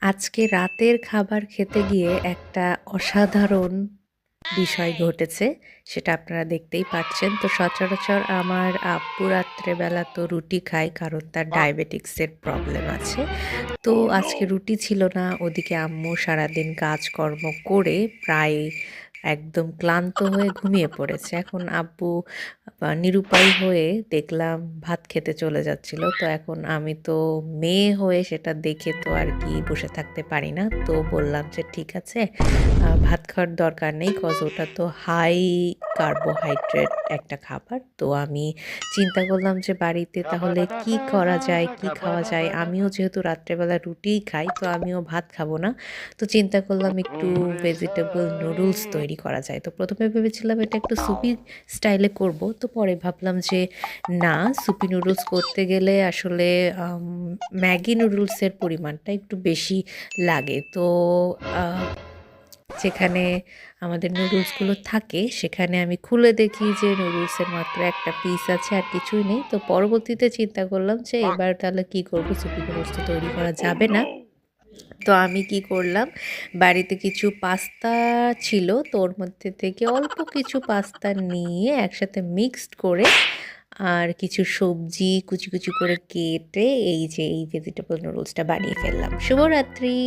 আজকে রাতের খাবার খেতে গিয়ে একটা অসাধারণ বিষয় ঘটেছে। সেটা আপনারা দেখতেই পাচ্ছেন। তো সচরাচর আমার আব্বু রাত্রেবেলা তো রুটি খায়, কারণ তার ডায়াবেটিক্সের প্রবলেম আছে। তো আজকে রুটি ছিল না, ওদিকে আম্মু সারাদিন কাজকর্ম করে প্রায় একদম ক্লান্ত হয়ে ঘুমিয়ে পড়েছে। এখন আব্বু নিরুপায় হয়ে দেখলাম ভাত খেতে চলে যাচ্ছিল। তো এখন আমি তো মেয়ে হয়ে সেটা দেখে তো আর কি বসে থাকতে পারি না। তো বললাম যে ঠিক আছে, ভাত খাওয়ার দরকার নেই, কজ ওটা তো হাই কার্বোহাইড্রেট একটা খাবার। তো আমি চিন্তা করলাম যে বাড়িতে তাহলে কি করা যায়, কি খাওয়া যায়। আমিও যেহেতু রাত্রেবেলা রুটিই খাই, তো আমিও ভাত খাবো না। তো চিন্তা করলাম একটু ভেজিটেবল নুডলস তৈরি করা যায়। তো প্রথমে ভেবেছিলাম এটা একটু সুপি স্টাইলে করব। তো পরে ভাবলাম যে না, সুপি নুডলস করতে গেলে আসলে ম্যাগি নুডলসের পরিমাণটা একটু বেশি লাগে। তো যেখানে আমাদের নুডলসগুলো থাকে সেখানে আমি খুলে দেখি যে নুডলসের মাত্র একটা পিস আছে, আর কিছুই নেই। তো পরবর্তীতে চিন্তা করলাম যে এবার তাহলে কি করব, সুপি নুডলস তো তৈরি করা যাবে না। তো আমি কি করলাম, বাড়িতে কিছু পাস্তা ছিল, তো ওর মধ্যে থেকে অল্প কিছু পাস্তা নিয়ে একসাথে মিক্সড করে আর কিছু সবজি কুচি কুচি করে কেটে এই যে এই ভেজিটেবল নুডলসটা বানিয়ে ফেললাম। শুভরাত্রি।